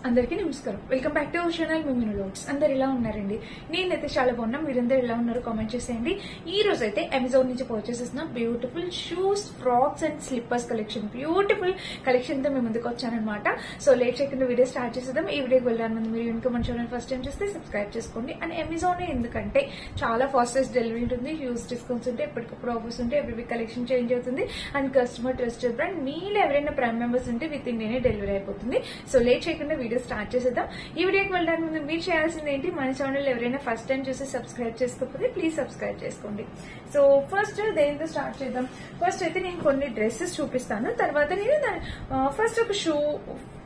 అందరికీ నమస్కారం. Welcome back to our channel Miminu vlogs. అందరు ఎలా ఉన్నారండి? నేనైతే చాలా బాగున్నా. మీరందరూ ఎలా ఉన్నారు కామెంట్ చేసేయండి. ఈ రోజు అయితే అమెజాన్ నుంచి పర్చేస్ చేసిన beautiful shoes, frocks and slippers collection, beautiful collection తో మీ ముందుకు వచ్చానమాట. సో లేట్ చేయకుండా వీడియో స్టార్ట్ చేసేద్దాం. ఈ వీడియోకి వెళ్ళడానికి ముందు మీరు ఇంకా మన ఛానల్ ఫస్ట్ టైం చేస్తే సబ్స్క్రైబ్ చేసుకోండి. అండ్ అమెజాన్ ఎందుకంటే చాలా ఫాస్టెస్ట్ డెలివరీ ఉంటుంది, హ్యూజ్ డిస్కౌంట్స్ ఉంటాయి, ఎప్పటికప్పుడు ఆఫర్స్ ఉంటాయి, ఎవ్రీ వీక్ కలెక్షన్ చేంజ్ అవుతుంది. And customer trusted brand. మీలో ఎవరైనా ప్రైమ్ మెంబర్స్ ఉంటే విత్ ఇండియానే డెలివరీ అయిపోతుంది. సో లేట్ చేయకుండా వీడియో స్టార్ట్ చేసేద్దాం. ఈ వీడియోకి వెళ్ళడానికి ముందు మీరు చేయాల్సింది ఏంటి, మన ఛానల్ ఎవరైనా ఫస్ట్ టైం చూసి సబ్స్క్రైబ్ చేసుకోకపోతే ప్లీజ్ సబ్స్క్రైబ్ చేసుకోండి. సో ఫస్ట్ దేనితో స్టార్ట్ చేద్దాం. ఫస్ట్ అయితే నేను కొన్ని డ్రెస్సెస్ చూపిస్తాను, తర్వాత నేను ఫస్ట్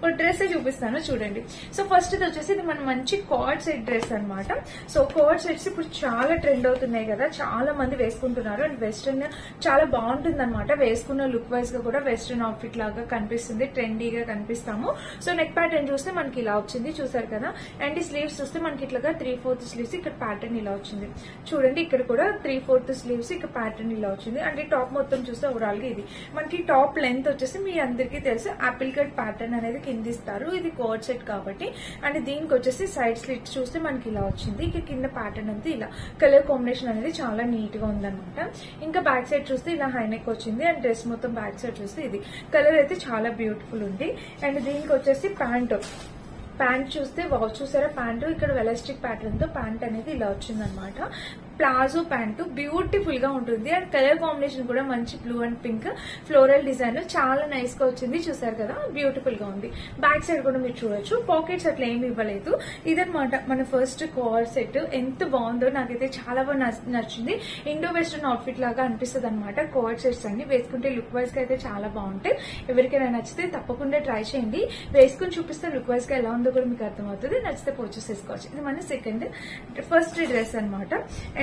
ఒక డ్రెస్ చూపిస్తాను చూడండి. సో ఫస్ట్ ఇది వచ్చేసి ఇది మన మంచి కార్డ్ సెట్ డ్రెస్ అనమాట. సో కార్డ్ సెట్స్ ఇప్పుడు చాలా ట్రెండ్ అవుతున్నాయి కదా, చాలా మంది వేసుకుంటున్నారు. అండ్ వెస్ట్రన్ చాలా బాగుంటుంది అనమాట. వేసుకున్న లుక్ వైజ్ గా కూడా వెస్ట్రన్ అవుట్ఫిట్ లాగా కనిపిస్తుంది, ట్రెండీగా కనిపిస్తాము. సో నెక్ ప్యాటర్న్ చూస్తే మనకి ఇలా వచ్చింది, చూసారు కదా. అండ్ ఈ స్లీవ్స్ చూస్తే మనకి ఇట్లాగా 3/4 స్లీవ్స్, ఇక్కడ ప్యాటర్న్ ఇలా వచ్చింది చూడండి. ఇక్కడ కూడా 3/4 స్లీవ్స్, ఇక్కడ ప్యాటర్న్ ఇలా వచ్చింది. అండ్ ఈ టాప్ మొత్తం చూస్తే ఓవరాల్ గా ఇది మనకి టాప్ లెంత్ వచ్చేసి మీ అందరికీ తెలుసు ఆపిల్ కట్ ప్యాటర్న్ అనేది కింద ఇస్తారు. ఇది కోడ్ సెట్ కాబట్టి. అండ్ దీనికి వచ్చేసి సైడ్ స్లిట్స్ చూస్తే మనకి ఇలా వచ్చింది. ఇక కింద ప్యాటర్న్ అంతా ఇలా కలర్ కాంబినేషన్ అనేది చాలా నీట్ గా ఉందన్నమాట. ఇంకా బ్యాక్ సైడ్ చూస్తే ఇలా హైనెక్ వచ్చింది. అండ్ డ్రెస్ మొత్తం బ్యాక్ సైడ్ చూస్తే ఇది కలర్ అయితే చాలా బ్యూటిఫుల్ ఉంది. అండ్ దీనికి వచ్చేసి ప్యాంట్ చూస్తే చూసారా, ప్యాంటు ఇక్కడ ఎలాస్టిక్ ప్యాటర్న్ తో ప్యాంట్ అనేది ఇలా వచ్చిందనమాట. ప్లాజో ప్యాంటు బ్యూటిఫుల్ గా ఉంటుంది. అండ్ కలర్ కాంబినేషన్ కూడా మంచి blue and pink floral design చాలా నైస్ గా వచ్చింది, చూసారు కదా, బ్యూటిఫుల్ గా ఉంది. బ్యాక్ సైడ్ కూడా మీరు చూడొచ్చు, పాకెట్స్ అట్లా ఏమి ఇవ్వలేదు. ఇదనమాట మన ఫస్ట్ కార్ సెట్. ఎంత బాగుందో, నాకైతే చాలా బాగా నచ్చింది. ఇండో వెస్టర్న్ అవుట్ఫిట్ లాగా అనిపిస్తుంది అనమాట. కోడ్ సెట్స్ అన్ని వేసుకుంటే లుక్ వైజ్ గా అయితే చాలా బాగుంటాయి. ఎవరికైనా నచ్చితే తప్పకుండా ట్రై చేయండి. వేసుకుని చూపిస్తే లుక్ వైజ్ గా ఎలా ఉందో కూడా మీకు అర్థమవుతుంది. నచ్చితే పర్చేస్ చేసుకోవచ్చు. ఇది మన ఫస్ట్ డ్రెస్ అనమాట.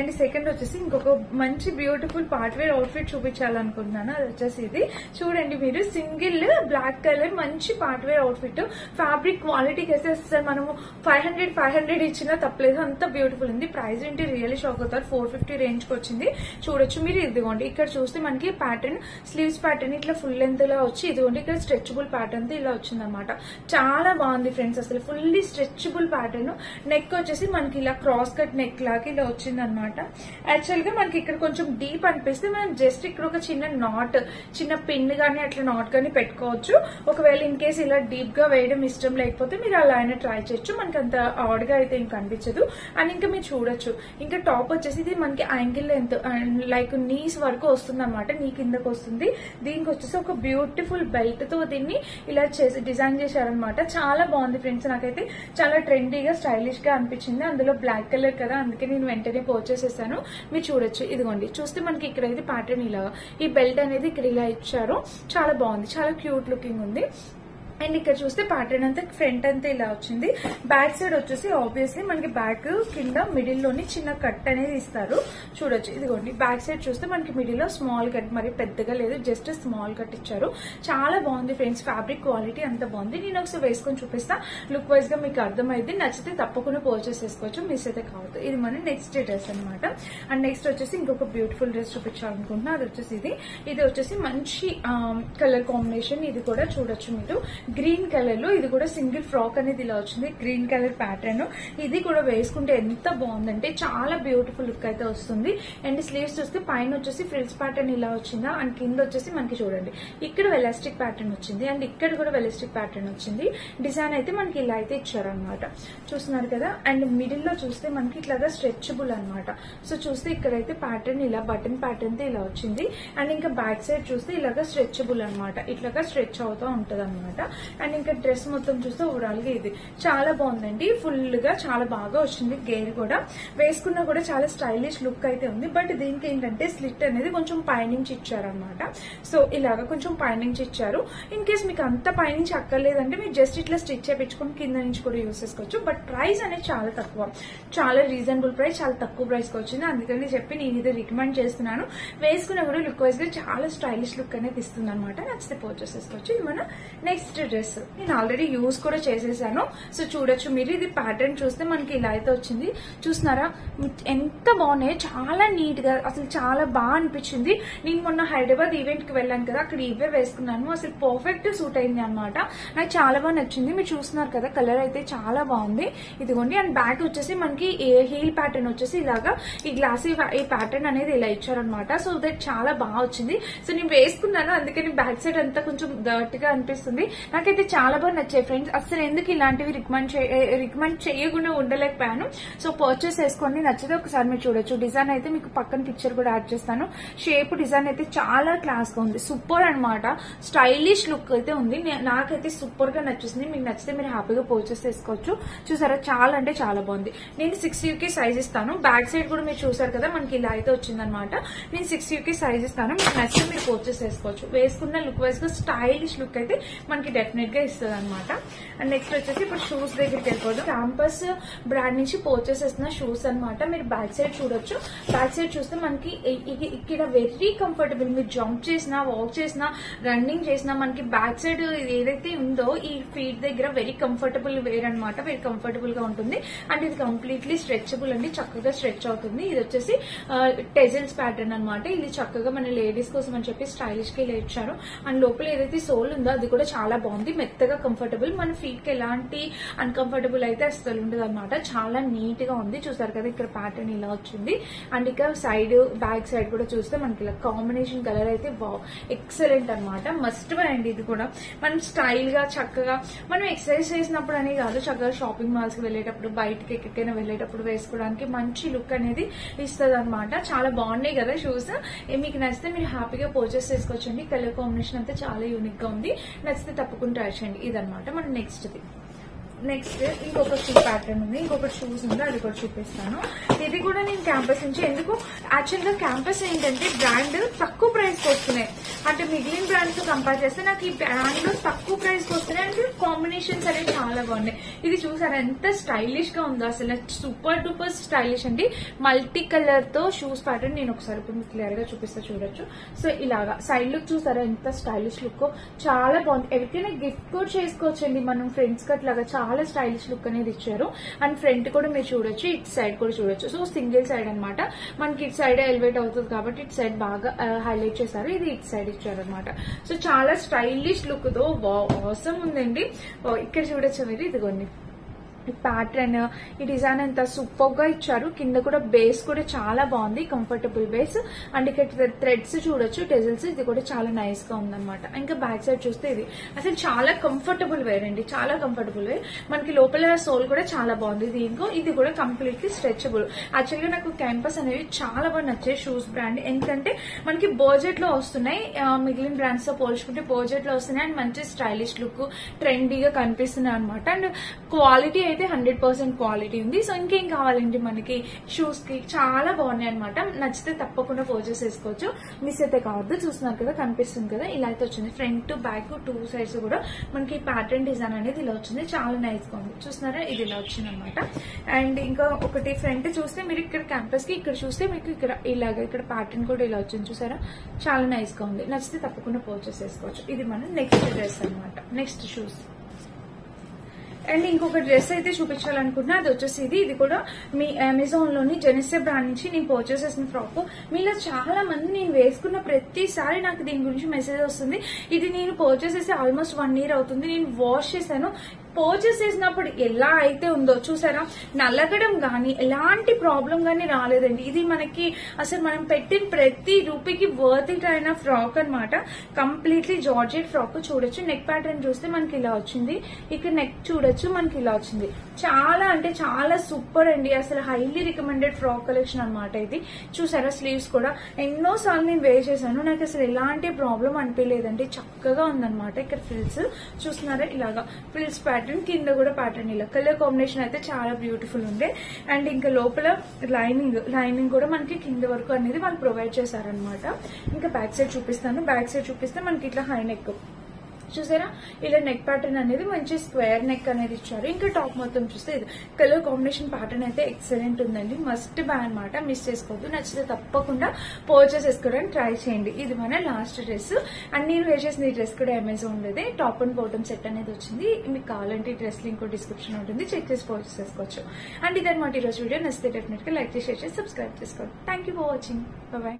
అండ్ సెకండ్ వచ్చేసి ఇంకొక మంచి బ్యూటిఫుల్ పార్ట్ వేర్ అవుట్ఫిట్ చూపించాలనుకుంటున్నాను. అది వచ్చేసి ఇది చూడండి. మీరు సింగిల్ బ్లాక్ కలర్ మంచి పార్ట్ వేర్ అవుట్ఫిట్, ఫ్యాబ్రిక్ క్వాలిటీకి అయితే అసలు మనము 500 ఇచ్చినా తప్పలేదు, అంత బ్యూటిఫుల్ ఉంది. ప్రైస్ ఏంటి రియల్లీ షాక్ అవుతారు. 450 రేంజ్ కి వచ్చింది. చూడొచ్చు మీరు. ఇదిగోండి ఇక్కడ చూస్తే మనకి ప్యాటర్న్ స్లీవ్స్ ప్యాటర్న్ ఇట్లా ఫుల్ లెంత్ లా వచ్చి, ఇదిగోండి ఇక్కడ స్ట్రెచబుల్ ప్యాటర్న్ తో ఇలా వచ్చింది అనమాట. చాలా బాగుంది ఫ్రెండ్స్, అసలు ఫుల్లీ స్ట్రెచబుల్ ప్యాటర్న్. నెక్ వచ్చేసి మనకి ఇలా క్రాస్ కట్ నెక్ లాగా ఇలా వచ్చింది అనమాట. యాక్చువల్ గా మనకి ఇక్కడ కొంచెం డీప్ అనిపిస్తే మనం జస్ట్ ఇక్కడ ఒక చిన్న పిన్ గానీ అట్లా నాట్ గానీ పెట్టుకోవచ్చు. ఒకవేళ ఇన్ కేసు ఇలా డీప్ గా వేయడం ఇష్టం లేకపోతే మీరు అలా అయినా ట్రై చేయొచ్చు. మనకి అంత ఆడ్ గా అయితే ఏం కనిపించదు. అండ్ ఇంకా మీరు చూడొచ్చు, ఇంకా టాప్ వచ్చేసి ఇది మనకి యాంగిల్ లెంత్ లైక్ నీస్ వరకు వస్తుంది అనమాట, నీ కిందకు వస్తుంది. దీనికి వచ్చేసి ఒక బ్యూటిఫుల్ బెల్ట్ తో దీన్ని ఇలా చేసి డిజైన్ చేశారనమాట. చాలా బాగుంది ఫ్రెండ్స్, నాకైతే చాలా ట్రెండీగా స్టైలిష్ గా అనిపించింది. అందులో బ్లాక్ కలర్ కదా, అందుకే నేను వెంటనే పర్చేసేసాను. మీరు చూడొచ్చు, ఇదిగోండి చూస్తే మనకి ఇక్కడ అయితే ప్యాటర్న్ ఇలా, ఈ బెల్ట్ అనేది ఇక్కడ ఇలా ఇచ్చారు. చాలా బాగుంది, చాలా క్యూట్ లుకింగ్ ఉంది. అండ్ ఇక్కడ చూస్తే ప్యాటర్న్ అంతా ఫ్రంట్ అంతా ఇలా వచ్చింది. బ్యాక్ సైడ్ వచ్చేసి ఆబ్వియస్లీ మనకి బ్యాక్ కింద మిడిల్ లోని చిన్న కట్ అనేది ఇస్తారు. చూడొచ్చు, ఇదిగోండి బ్యాక్ సైడ్ చూస్తే మనకి మిడిల్ లో స్మాల్ కట్, మరి పెద్దగా లేదు, జస్ట్ స్మాల్ కట్ ఇచ్చారు. చాలా బాగుంది ఫ్రెండ్స్, ఫ్యాబ్రిక్ క్వాలిటీ అంత బాగుంది. నేను ఒకసారి వేసుకొని చూపిస్తా, లుక్ వైజ్ గా మీకు అర్థమైంది. నచ్చితే తప్పకుండా పర్చేస్ చేసుకోవచ్చు, మిస్ అయితే కావద్దు. ఇది మన నెక్స్ట్ డ్రెస్ అనమాట. అండ్ నెక్స్ట్ వచ్చేసి ఇంకొక బ్యూటిఫుల్ డ్రెస్ చూపించాలనుకుంటున్నా. అది వచ్చేసి ఇది వచ్చేసి మంచి కలర్ కాంబినేషన్. ఇది కూడా చూడొచ్చు మీరు, గ్రీన్ కలర్ లో. ఇది కూడా సింగిల్ ఫ్రాక్ అనేది ఇలా వచ్చింది, గ్రీన్ కలర్ ప్యాటర్న్. ఇది కూడా వేసుకుంటే ఎంత బాగుందంటే చాలా బ్యూటిఫుల్ లుక్ అయితే వస్తుంది. అండ్ స్లీవ్స్ చూస్తే పైన వచ్చేసి ఫ్రిల్స్ ప్యాటర్న్ ఇలా వచ్చిందా, అండ్ కింద వచ్చేసి మనకి చూడండి ఇక్కడ ఎలాస్టిక్ ప్యాటర్న్ వచ్చింది, అండ్ ఇక్కడ కూడా ఎలాస్టిక్ ప్యాటర్న్ వచ్చింది. డిజైన్ అయితే మనకి ఇలా అయితే ఇచ్చారనమాట, చూస్తున్నారు కదా. అండ్ మిడిల్ లో చూస్తే మనకి ఇట్లాగా స్ట్రెచబుల్ అనమాట. సో చూస్తే ఇక్కడైతే ప్యాటర్న్ ఇలా బటన్ ప్యాటర్న్ తో ఇలా వచ్చింది. అండ్ ఇంకా బ్యాక్ సైడ్ చూస్తే ఇలాగా స్ట్రెచబుల్ అనమాట, ఇట్లాగా స్ట్రెచ్ అవుతూ ఉంటది అనమాట. అండ్ ఇంకా డ్రెస్ మొత్తం చూస్తే ఓవరాల్ గా ఇది చాలా బాగుందండి. ఫుల్ గా చాలా బాగా వచ్చింది. గేర్ కూడా వేసుకున్నా కూడా చాలా స్టైలిష్ లుక్ అయితే ఉంది. బట్ దీనికి ఏంటంటే స్లిట్ అనేది కొంచెం పైనుంచి ఇచ్చారనమాట. సో ఇలాగా కొంచెం పైనుంచి ఇచ్చారు. ఇన్ కేస్ మీకు అంత పైనుంచి అక్కర్లేదంటే మీరు జస్ట్ ఇట్లా స్టిచ్ చేయించుకొని కింద నుంచి కూడా యూస్ చేసుకోవచ్చు. బట్ ప్రైస్ అనేది చాలా తక్కువ, చాలా రీజనబుల్ ప్రైస్, చాలా తక్కువ ప్రైస్ కి వచ్చింది. అందుకని చెప్పి నేను ఇది రికమెండ్ చేస్తున్నాను. వేసుకున్నా కూడా లుక్ వైజ్ గా చాలా స్టైలిష్ లుక్ అనేది ఇస్తుంది అనమాట. నచ్చితే పర్చేస్ చేసుకోవచ్చు. ఇది మన నెక్స్ట్ డ్రెస్ నేను ఆల్రెడీ యూజ్ కూడా చేసేసాను. సో చూడొచ్చు మీరు, ఇది ప్యాటర్న్ చూస్తే మనకి ఇలా అయితే వచ్చింది. చూస్తున్నారా ఎంత బాగున్నాయి, చాలా నీట్ గా, అసలు చాలా బాగా అనిపించింది. నేను మొన్న హైదరాబాద్ ఈవెంట్ కి వెళ్ళాను కదా, అక్కడ ఇవే వేసుకున్నాను. అసలు పర్ఫెక్ట్ సూట్ అయింది అనమాట. నాకు చాలా బాగా నచ్చింది. మీరు చూస్తున్నారు కదా, కలర్ అయితే చాలా బాగుంది. ఇదిగోండి. అండ్ బ్యాక్ వచ్చేసి మనకి హీల్ ప్యాటర్న్ వచ్చేసి ఇలాగా ఈ గ్లాసీ ఈ ప్యాటర్న్ అనేది ఇలా ఇచ్చారనమాట. సో దట్ చాలా బాగా వచ్చింది. సో నేను వేసుకున్నాను, అందుకని బ్యాక్ సైడ్ అంతా కొంచెం డర్ట్ గా అనిపిస్తుంది. నాకైతే చాలా బాగా నచ్చాయి ఫ్రెండ్స్. అసలు ఎందుకు ఇలాంటివి రికమెండ్ చేయకుండా ఉండలేకపోయాను. సో పర్చేస్ చేసుకోండి, నచ్చితే ఒకసారి మీరు చూడొచ్చు. డిజైన్ అయితే మీకు పక్కన పిక్చర్ కూడా యాడ్ చేస్తాను. షేప్ డిజైన్ అయితే చాలా క్లాస్ గా ఉంది, సూపర్ అనమాట. స్టైలిష్ లుక్ అయితే ఉంది. నాకైతే సూపర్ గా నచ్చేసింది. మీకు నచ్చితే మీరు హ్యాపీగా పర్చేస్ చేసుకోవచ్చు. చూసారా చాలా అంటే చాలా బాగుంది. నేను 6U కి సైజ్ ఇస్తాను. బ్యాక్ సైడ్ కూడా మీరు చూసారు కదా, మనకి ఇలా అయితే వచ్చిందనమాట. నేను 6U కి సైజ్ ఇస్తాను. మీకు నచ్చితే మీరు పర్చేస్ చేసుకోవచ్చు. వేసుకున్న లుక్ వైజ్ గా స్టైలిష్ లుక్ అయితే మనకి డెఫినెట్ గా ఇస్తుంది అనమాట. అండ్ నెక్స్ట్ వచ్చేసి ఇప్పుడు షూస్ దగ్గరికి వెళ్ళిపోదు. క్యాంపస్ బ్రాండ్ నుంచి పర్చేస్ చేస్తున్న షూస్ అనమాట. మీరు బ్యాక్ సైడ్ చూడొచ్చు. బ్యాక్ సైడ్ చూస్తే మనకి ఇక్కడ వెరీ కంఫర్టబుల్. మీరు జంప్ చేసినా, వాక్ చేసినా, రన్నింగ్ చేసినా మనకి బ్యాక్ సైడ్ ఏదైతే ఉందో ఈ ఫీట్ దగ్గర వెరీ కంఫర్టబుల్ వేర్ అనమాట. వెరీ కంఫర్టబుల్ గా ఉంటుంది. అండ్ ఇది కంప్లీట్లీ స్ట్రెచబుల్ అండి, చక్కగా స్ట్రెచ్ అవుతుంది. ఇది వచ్చేసి టెజిల్స్ ప్యాటర్న్ అనమాట. ఇది చక్కగా మన లేడీస్ కోసం అని చెప్పి స్టైలిష్ గా ఇలా ఇచ్చారు. అండ్ లోపల ఏదైతే సోల్ ఉందో అది కూడా చాలా బాగుంది, మెత్తగా కంఫర్టబుల్. మన ఫీట్ కి ఎలాంటి అన్కంఫర్టబుల్ అయితే అసలు ఉండదు అనమాట. చాలా నీట్ గా ఉంది. చూసారు కదా, ఇక్కడ ప్యాటర్న్ ఇలా వచ్చింది. అండ్ ఇక సైడ్ బ్యాక్ సైడ్ కూడా చూస్తే మనకి ఇలా కాంబినేషన్ కలర్ అయితే ఎక్సలెంట్ అనమాట. మస్ట్ బై అండి. ఇది కూడా మనం స్టైల్ గా చక్కగా మనం ఎక్సర్సైజ్ చేసినప్పుడు అని కాదు, చక్కగా షాపింగ్ మాల్స్ కి వెళ్ళేటప్పుడు, బయటకి ఎక్కడికైనా వెళ్ళేటప్పుడు వేసుకోవడానికి మంచి లుక్ అనేది ఇస్తుంది అనమాట. చాలా బాగున్నాయి కదా షూస్. మీకు నచ్చితే మీరు హ్యాపీగా పర్చేస్ చేసుకోవచ్చండి. కలర్ కాంబినేషన్ అంతా చాలా యూనిక్ గా ఉంది. నచ్చితే తప్పకుండా ట్రై చేయండి. ఇదనమాట మన నెక్స్ట్ ఇంకొక షూ ప్యాటర్న్ ఉంది, ఇంకొక షూస్ ఉంది, అది కూడా చూపిస్తాను. ఇది కూడా నేను క్యాంపస్ నుంచి, ఎందుకు యాక్చువల్ గా క్యాంపస్ ఏంటంటే బ్రాండ్ తక్కువ ప్రైస్ కి వస్తున్నాయి. అంటే మిగిలిన బ్రాండ్స్ తో కంపేర్ చేస్తే నాకు ఈ బ్రాండ్ లో తక్కువ ప్రైస్ కి వస్తున్నాయి. అంటే కాంబినేషన్స్ అనేవి చాలా బాగున్నాయి. ఇది చూసారా ఎంత స్టైలిష్ గా ఉందో, అసలు సూపర్ డూపర్ స్టైలిష్ అండి. మల్టీ కలర్ తో షూస్ ప్యాటర్న్ నేను ఒకసారి ఇప్పుడు క్లియర్ గా చూపిస్తా, చూడొచ్చు. సో ఇలాగా సైడ్ లుక్ చూసారా ఎంత స్టైలిష్ లుక్, చాలా బాగుంది. ఎవరికైనా గిఫ్ట్ కూడా చేసుకోవచ్చండి మనం ఫ్రెండ్స్ కి. అట్లాగా చాలా స్టైలిష్ లుక్ అనేది ఇచ్చారు. అండ్ ఫ్రంట్ కూడా మీరు చూడొచ్చు, ఇటు సైడ్ కూడా చూడొచ్చు. సో సింగిల్ సైడ్ అనమాట. మనకి ఇటు సైడ్ ఎలివేట్ అవుతుంది కాబట్టి ఇటు సైడ్ బాగా హైలైట్ చేశారు. ఇది ఇటు సైడ్ ఇచ్చారనమాట. సో చాలా స్టైలిష్ లుక్ తో ఆసమ్ ఉందండి. ఇక్కడ చూడొచ్చు మీరు, ఇదిగోండి ఈ ప్యాటర్న్, ఈ డిజైన్ అంతా సూపర్ గా ఇచ్చారు. కింద కూడా బేస్ కూడా చాలా బాగుంది, కంఫర్టబుల్ బేస్. అండ్ ఇక్కడ థ్రెడ్స్ చూడొచ్చు, టెజిల్స్, ఇది కూడా చాలా నైస్ గా ఉందన్నమాట. ఇంకా బ్యాక్ సైడ్ చూస్తే ఇది అసలు చాలా కంఫర్టబుల్ వేర్ అండి, చాలా కంఫర్టబుల్ వేర్. మనకి లోపల సోల్ కూడా చాలా బాగుంది. దీంట్లో ఇది కూడా కంప్లీట్లీ స్ట్రెచబుల్. యాక్చువల్ గా నాకు క్యాంపస్ అనేవి చాలా బాగా నచ్చాయి షూస్ బ్రాండ్. ఎందుకంటే మనకి బడ్జెట్ లో వస్తున్నాయి, మిగిలిన బ్రాండ్స్ తో పోల్చుకుంటే బడ్జెట్ లో వస్తున్నాయి. అండ్ మంచి స్టైలిష్ లుక్, ట్రెండీగా కనిపిస్తున్నాయి అనమాట. అండ్ క్వాలిటీ అయితే 100% క్వాలిటీ ఉంది. సో ఇంకేం కావాలండి మనకి షూస్ కి, చాలా బాగున్నాయి అనమాట. నచ్చితే తప్పకుండా పర్చేస్ చేసుకోవచ్చు, మిస్ అయితే కావద్దు. చూస్తున్నారు కదా, కనిపిస్తుంది కదా, ఇలా అయితే వచ్చింది. ఫ్రంట్ బ్యాక్ టూ సైడ్స్ కూడా మనకి ప్యాటర్న్ డిజైన్ అనేది ఇలా వచ్చింది, చాలా నైస్ గా ఉంది. చూస్తున్నారా, ఇది ఇలా వచ్చింది అనమాట. అండ్ ఇంకా ఒకటి ఫ్రంట్ చూస్తే మీరు ఇక్కడ క్యాంపస్ కి, ఇక్కడ చూస్తే మీకు ఇక్కడ ఇలాగా ఇక్కడ ప్యాటర్న్ కూడా ఇలా వచ్చింది. చూసారా, చాలా నైస్ గా ఉంది. నచ్చితే తప్పకుండా పర్చేస్ చేసుకోవచ్చు. ఇది మన నెక్స్ట్ డ్రెస్ అనమాట, నెక్స్ట్ షూస్. అండ్ ఇంకొక డ్రెస్ అయితే చూపించాలనుకుంటున్నా, అది వచ్చేసి ఇది కూడా మీ అమెజాన్ లోని జెనిసే బ్రాండ్ నుంచి నేను పర్చేస్ చేసిన ఫ్రాక్. మీలో చాలా మంది నేను వేసుకున్న ప్రతిసారి నాకు దీని గురించి మెసేజ్ వస్తుంది. ఇది నేను పర్చేస్ చేసి ఆల్మోస్ట్ 1 year అవుతుంది. నేను వాష్ చేశాను. పర్చేస్ చేసినప్పుడు ఎలా అయితే ఉందో చూసారా, నల్లగడం గానీ ఎలాంటి ప్రాబ్లం గానీ రాలేదండి. ఇది మనకి అసలు మనం పెట్టిన ప్రతి రూపీకి వర్త్ ఇట్ అయిన ఫ్రాక్ అనమాట. Completely georgette frock. చూడొచ్చు, నెక్ ప్యాటర్న్ చూస్తే మనకి ఇలా వచ్చింది. ఇక్కడ నెక్ చూడొచ్చు, మనకి ఇలా వచ్చింది. చాలా అంటే చాలా సూపర్ అండి. అసలు హైలీ రికమెండెడ్ ఫ్రాక్ కలెక్షన్ అనమాట ఇది. చూసారా, స్లీవ్స్ కూడా ఎన్నో సార్లు నేను వేర్ చేశాను, నాకు అసలు ఎలాంటి ప్రాబ్లం అనిపించలేదండి. చక్కగా ఉందన్నమాట. ఇక్కడ ఫ్రిల్స్ చూస్తున్నారా, ఇలాగా ఫ్రిల్స్ ప్యాటర్న్, కింద కూడా ప్యాటర్న్ ఇలా. కలర్ కాంబినేషన్ అయితే చాలా బ్యూటిఫుల్ ఉంది. అండ్ ఇంకా లోపల లైనింగ్ కూడా మనకి కింద వరకు అనేది వాళ్ళు ప్రొవైడ్ చేశారనమాట. ఇంకా బ్యాక్ సైడ్ చూపిస్తాను. బ్యాక్ సైడ్ చూపిస్తే మనకి ఇట్లా హై నెక్, చూసారా ఇలా నెక్ ప్యాటర్న్ అనేది మంచి స్క్వేర్ నెక్ అనేది ఇచ్చారు. ఇంకా టాప్ మొత్తం చూస్తే ఇది కలర్ కాంబినేషన్ ప్యాటర్న్ అయితే ఎక్సలెంట్ ఉందండి. మస్ట్ బై అనమాట, మిస్ చేసుకోవద్దు. నచ్చితే తప్పకుండా పర్చేస్ చేసుకోవడానికి ట్రై చేయండి. ఇది మన లాస్ట్ డ్రెస్ అండ్ నేను వేర్ చేసిన ఈ డ్రెస్ కూడా అమెజాన్ ఉండేది. టాప్ అండ్ బాటమ్ సెట్ అనేది వచ్చింది. మీకు కావాలంటే ఈ డ్రెస్ లింక్ డిస్క్రిప్షన్ ఉంటుంది, చెక్ చేసి పర్చేస్ చేసుకోవచ్చు. అండ్ ఇదన్నమాట ఈరోజు వీడియో. నచ్చితే డెఫినెట్ గా లైక్ చేసి షేర్ చేసి సబ్స్క్రైబ్ చేసుకోండి. Thank you for watching. Bye.